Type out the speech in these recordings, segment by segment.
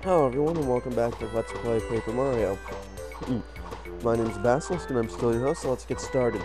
Hello everyone and welcome back to Let's Play Paper Mario. My name is Basilisk and I'm still your host, so let's get started.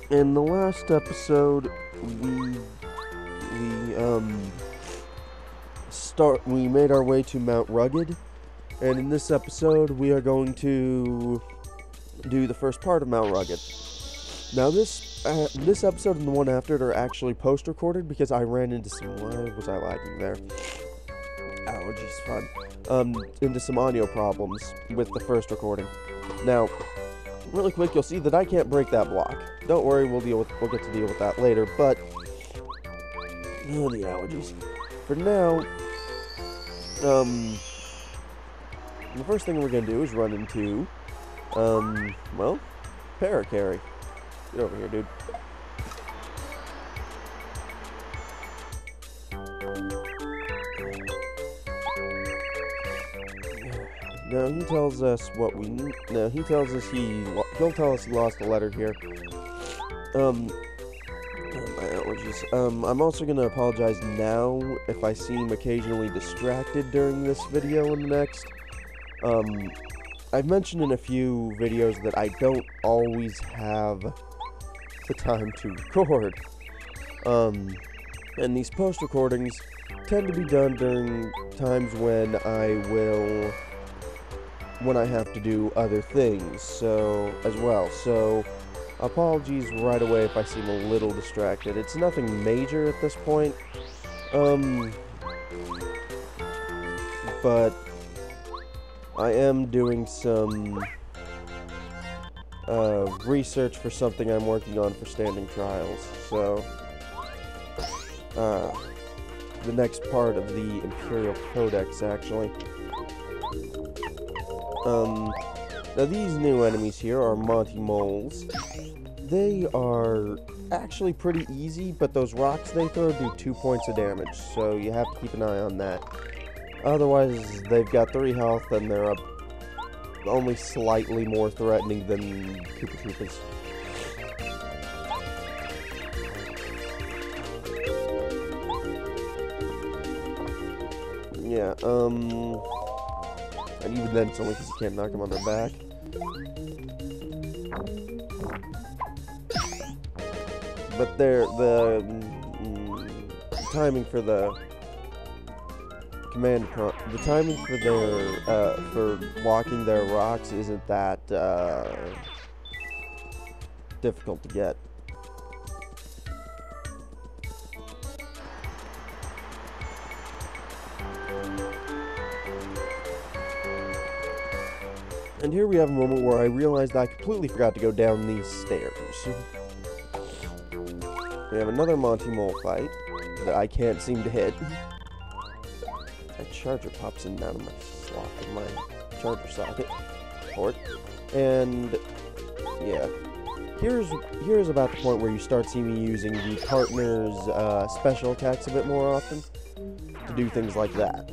In the last episode, we made our way to Mount Rugged, and in this episode we are going to do the first part of Mount Rugged. Now this episode and the one after it are actually post-recorded because I ran into some... Why was I lagging there? Allergies, fun. Into some audio problems with the first recording. Now, really quick, you'll see that I can't break that block. Don't worry, we'll get to deal with that later, but... Oh, the allergies. For now, the first thing we're gonna do is run into, well, Paracarry. Get over here, dude. Now he tells us what we need. Now he tells us he'll tell us he lost a letter here. Oh, my allergies. I'm also gonna apologize now if I seem occasionally distracted during this video and the next. I've mentioned in a few videos that I don't always have the time to record. And these post recordings tend to be done during times when I have to do other things, as well. So, apologies right away if I seem a little distracted. It's nothing major at this point. But I am doing some research for something I'm working on for standing trials. So, the next part of the Imperial Codex, actually. Now these new enemies here are Monty Moles. They are actually pretty easy, but those rocks they throw do 2 points of damage, so you have to keep an eye on that. Otherwise, they've got 3 health, and they're only slightly more threatening than Koopa Troopas. Yeah, and even then, it's only because you can't knock them on their back. But the timing for the the timing for their for blocking their rocks isn't that difficult to get. And here we have a moment where I realized I completely forgot to go down these stairs. We have another Monty Mole fight that I can't seem to hit. A charger pops in down in my slot of my charger socket port. And yeah, here's about the point where you start seeing me using the partner's special attacks a bit more often to do things like that.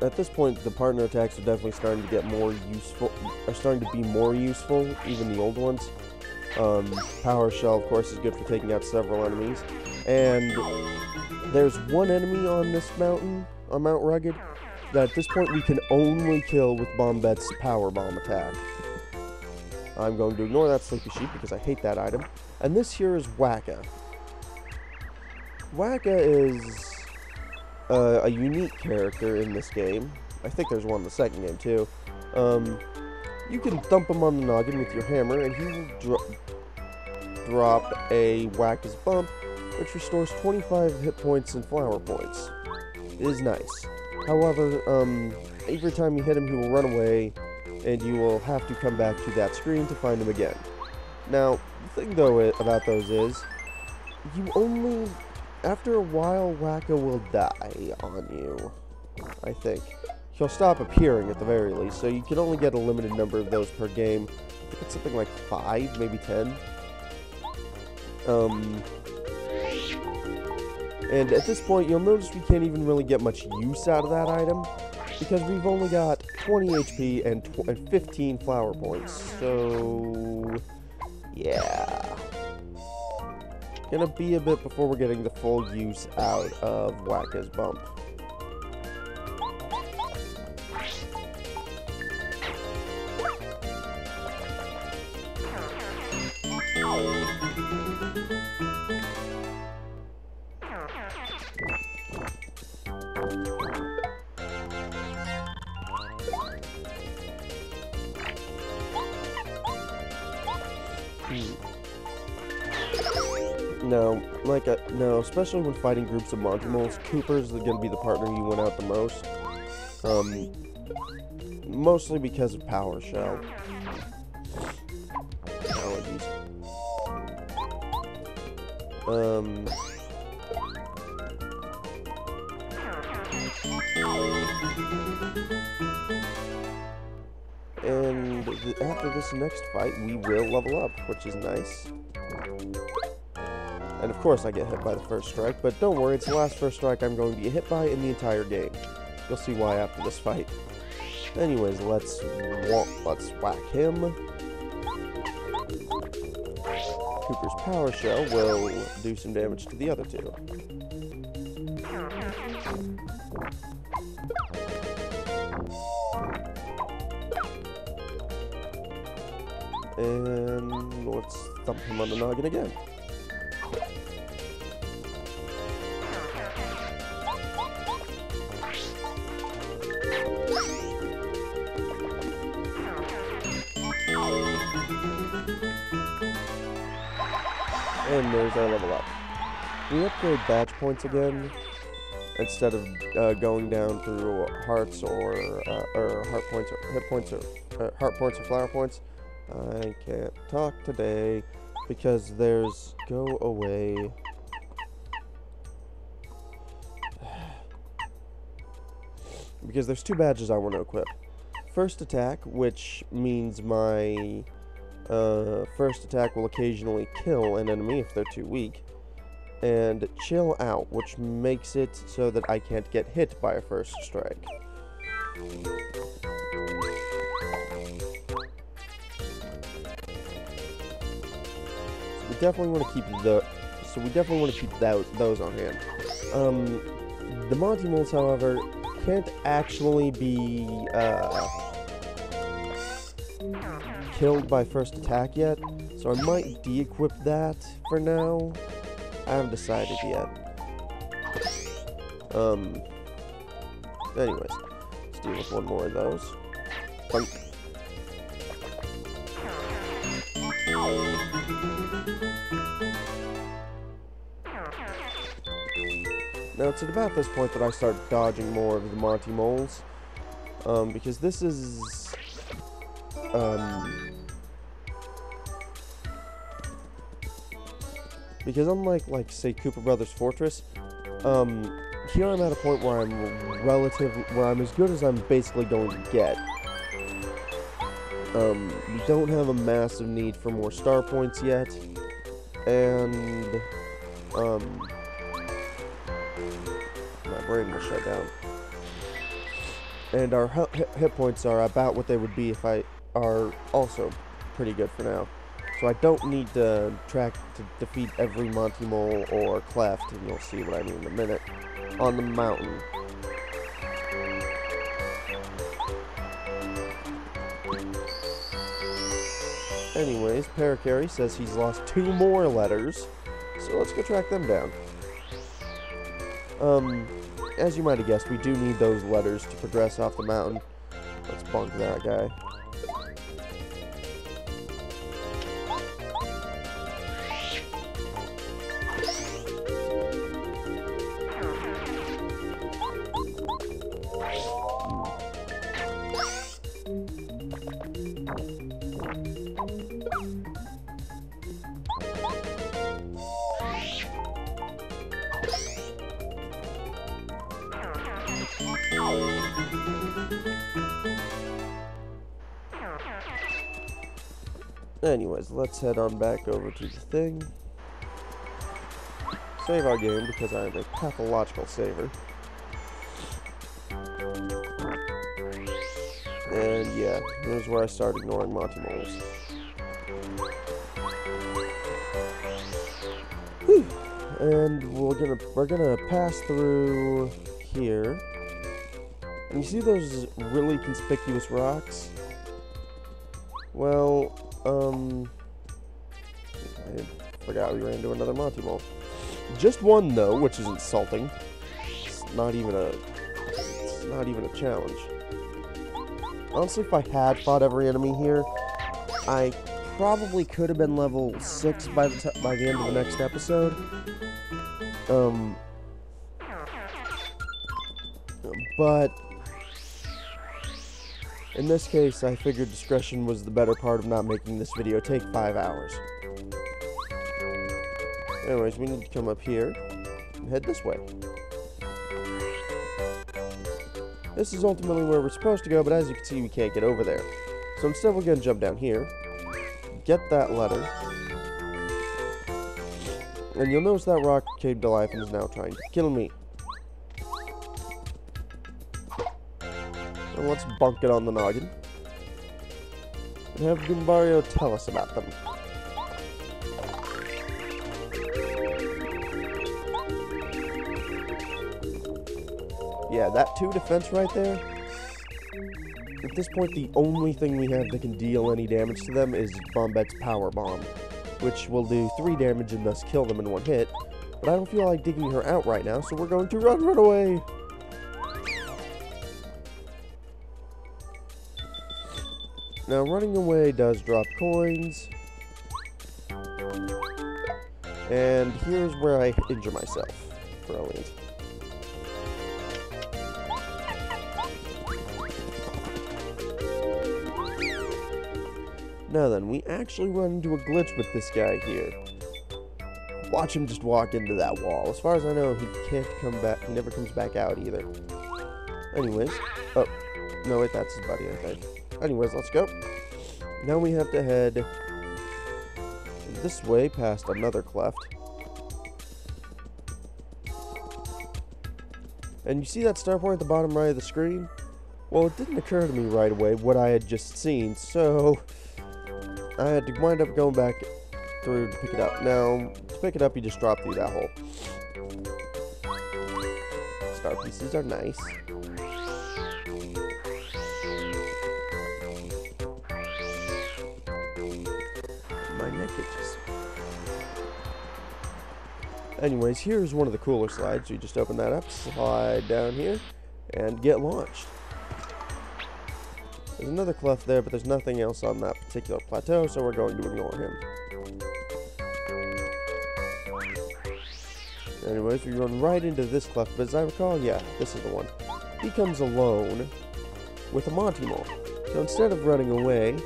At this point, the partner attacks are definitely starting to get more useful. Are starting to be more useful, even the old ones. Power Shell, of course, is good for taking out several enemies. And there's one enemy on this mountain, on Mount Rugged, that at this point we can only kill with Bombette's Power Bomb attack. I'm going to ignore that Sleepy Sheep because I hate that item. And this here is Wacka. Wacka is a unique character in this game. I think there's one in the second game too. You can thump him on the noggin with your hammer and he will drop a Wacka's Bump, which restores 25 hit points and flower points. It is nice. However, every time you hit him he will run away and you will have to come back to that screen to find him again. Now, the thing though about those is, after a while, Wacka will die on you, I think. He'll stop appearing at the very least, so you can only get a limited number of those per game. I think it's something like 5, maybe 10. And at this point, you'll notice we can't even really get much use out of that item. because we've only got 20 HP and 15 flower points. So, yeah. Gonna be a bit before we're getting the full use out of Wacka's Bump. No, especially when fighting groups of Monty Moles, Cooper's gonna be the partner you win out the most. Mostly because of Power Shell. Allergies. And after this next fight, we will level up, which is nice. And of course I get hit by the first strike, but don't worry, it's the last first strike I'm going to get hit by in the entire game. You'll see why after this fight. Anyways, let's whack him. Cooper's Power Shell will do some damage to the other two. And let's thump him on the noggin again. And there's our level up. We upgrade badge points again, instead of going down through hearts or heart points or hit points or heart points or flower points. I can't talk today because there's go away. Because there's two badges I want to equip. First attack, which means my first attack will occasionally kill an enemy if they're too weak. And chill out, which makes it so that I can't get hit by a first strike. So we definitely want to keep those on hand. The Monty Moles, however, can't actually be killed by first attack yet, so I might de-equip that for now. I haven't decided yet. Anyways, let's deal with one more of those. Bunk. Now it's at about this point that I start dodging more of the Monty Moles, because this is because unlike, say, Cooper Brothers Fortress, here I'm at a point where I'm as good as I'm basically going to get. We don't have a massive need for more star points yet, and my brain will shut down. And our hit points are about what they would be if I are also pretty good for now. So I don't need to defeat every Monty Mole or Cleft, and you'll see what I mean in a minute, on the mountain. Anyways, Paracarry says he's lost 2 more letters, so let's go track them down. As you might have guessed, we do need those letters to progress off the mountain. Let's bonk that guy. Anyways, let's head on back over to the thing. Save our game because I am a pathological saver. yeah, here's where I start ignoring Monty Moles. Whew. And we're gonna pass through here. And you see those really conspicuous rocks? Well, I forgot we ran into another Monty Mole. Just one though, which is insulting. It's not even a challenge. Honestly, if I had fought every enemy here, I probably could have been level 6 by the end of the next episode. But in this case, I figured discretion was the better part of not making this video take 5 hours. Anyways, we need to come up here and head this way. This is ultimately where we're supposed to go, but as you can see, we can't get over there. So instead, we're going to jump down here, get that letter, and you'll notice that rock came to life and is now trying to kill me. So let's bunk it on the noggin, and have Goombario tell us about them. Yeah, that 2 defense right there. At this point, the only thing we have that can deal any damage to them is Bombette's Power Bomb, which will do 3 damage and thus kill them in 1 hit. But I don't feel like digging her out right now, so we're going to run away! Now, running away does drop coins. And here's where I injure myself. Brilliant. Now then, we actually run into a glitch with this guy here. Watch him just walk into that wall. As far as I know, he can't come back. He never comes back out either. Anyways. Oh. No, wait, that's his buddy, I think. Anyways, let's go. Now we have to head this way past another cleft. And you see that star point at the bottom right of the screen? Well, it didn't occur to me right away what I had just seen, so I had to wind up going back through to pick it up. Now, to pick it up, you just drop through that hole. Star pieces are nice. My neck itches. Anyways, here's one of the cooler slides. You just open that up, slide down here, and get launched. There's another cleft there, but there's nothing else on that particular plateau, so we're going to ignore him. Anyways, we run right into this cleft, but as I recall, yeah, this is the one. He comes alone with a Monty Mole. So instead of running away,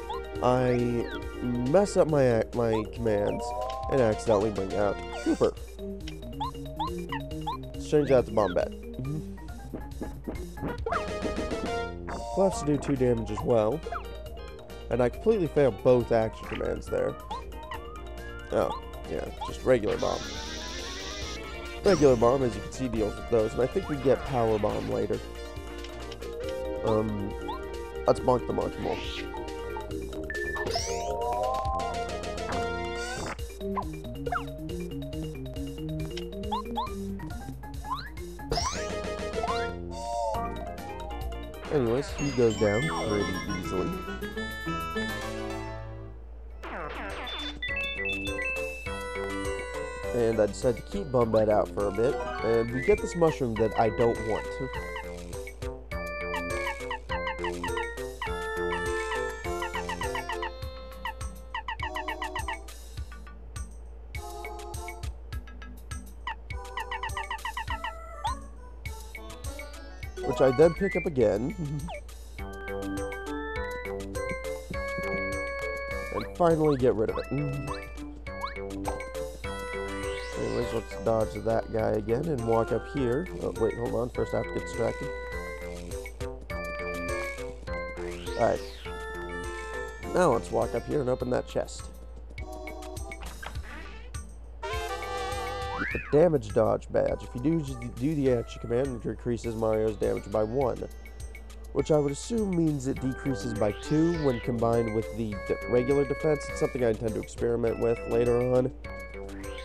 I mess up my commands and accidentally bring out Cooper. Let's change that to Bombette. Clefts do 2 damage as well. And I completely failed both action commands there. Oh, yeah, just regular bomb. Regular bomb, as you can see, deals with those, and I think we get power bomb later. Let's bonk the Monty Mole. Anyways, he goes down pretty easily. And I decide to keep Bombette out for a bit, and we get this mushroom that I don't want. Which I then pick up again. And finally get rid of it. Anyways, let's dodge that guy again and walk up here. Oh, wait, hold on. First I have to get distracted. Alright. Now let's walk up here and open that chest. Get the damage dodge badge. If you do the action command, it increases Mario's damage by 1. which I would assume means it decreases by 2 when combined with the regular defense. It's something I intend to experiment with later on.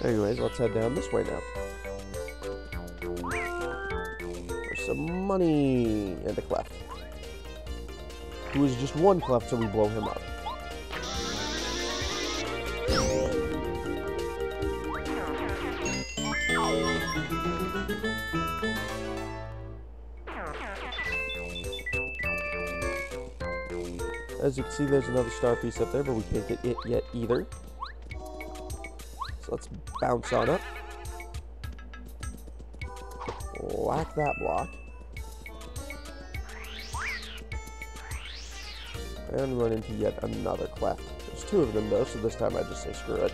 Anyways, let's head down this way now. There's some money and a cleft, who is just one cleft, so we blow him up. As you can see, there's another star piece up there, but we can't get it yet either. So let's bounce on up. Whack that block. And run into yet another cleft. There's 2 of them though, so this time I just say screw it.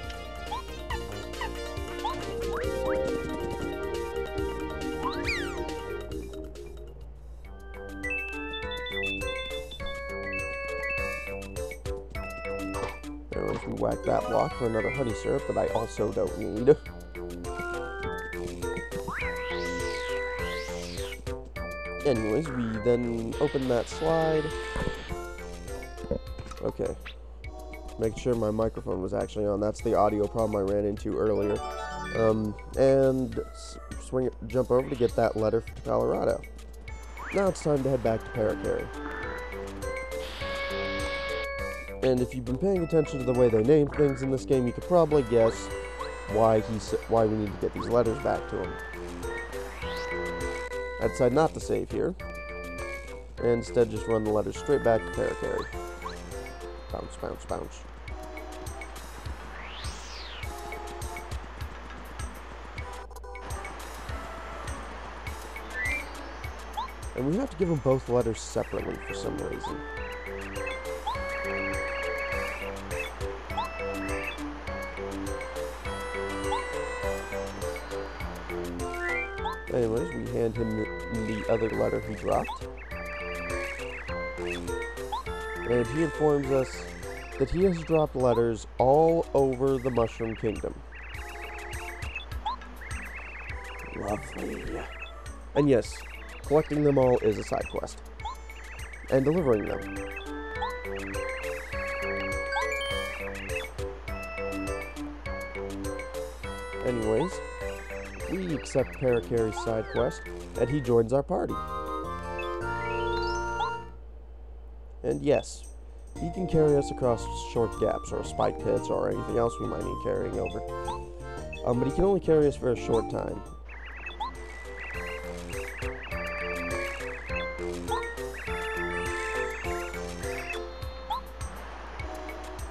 Anyways, we whack that block for another honey syrup that I also don't need. Anyways, we then open that slide. Okay. Make sure my microphone was actually on. That's the audio problem I ran into earlier. And jump over to get that letter to Colorado. Now it's time to head back to Paracarry. And if you've been paying attention to the way they name things in this game, you could probably guess why we need to get these letters back to him. I decided not to save here, and instead just run the letters straight back to Paracarry. Bounce, bounce, bounce. And we have to give them both letters separately for some reason. Anyways, we hand him the other letter he dropped. And he informs us that he has dropped letters all over the Mushroom Kingdom. Lovely. And yes, collecting them all is a side quest. And delivering them. Anyways, we accept Paracarry's side quest, and he joins our party. And yes, he can carry us across short gaps, or spike pits, or anything else we might need carrying over. But he can only carry us for a short time.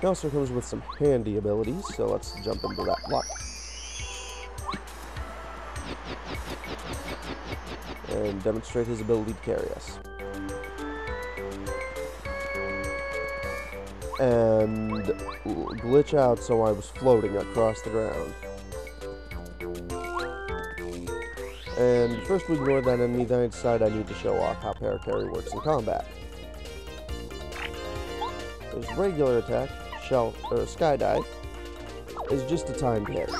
He also comes with some handy abilities, so let's jump into that block. And demonstrate his ability to carry us. And glitch out so I was floating across the ground. And first we ignore that enemy, then I decide I need to show off how Paracarry works in combat. There's regular attack, shell, or skydive, is just a timed hit.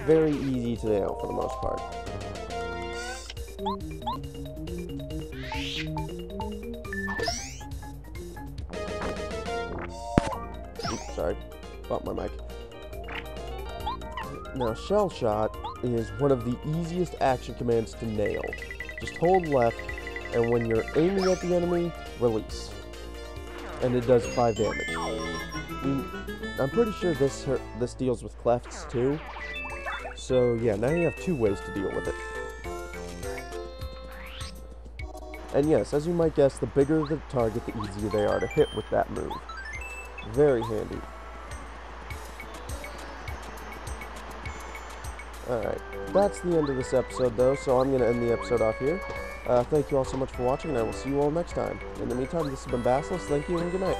Very easy to nail for the most part. Oops, sorry, bumped my mic. Now, Shell Shot is one of the easiest action commands to nail. Just hold left, and when you're aiming at the enemy, release. And it does 5 damage. I'm pretty sure this deals with clefts too. So yeah, now you have 2 ways to deal with it. And yes, as you might guess, the bigger the target, the easier they are to hit with that move. Very handy. Alright, that's the end of this episode though, so I'm going to end the episode off here. Thank you all so much for watching, and I will see you all next time. In the meantime, this has been Basilis. Thank you, and good night.